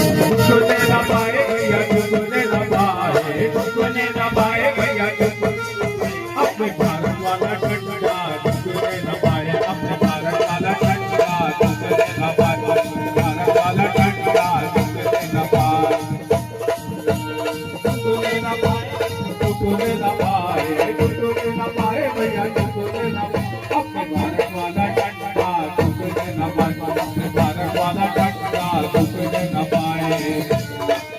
टूटने न पाए भैया टूटने न पाए टूटने न पाए भैया अपने भारत वाला ठंडा टूटने न पाए अपने भारत वाला ठंडा टूटने न पाए भारत वाला ठंडा टूटने न पाए टूटने न पाए टूटने न पाए टूटने न पाए भैया टूटने न पाए अपने भारत वाला ठंडा टूटने न पाए अपने भारत वाला ठंडा टूटने न पाए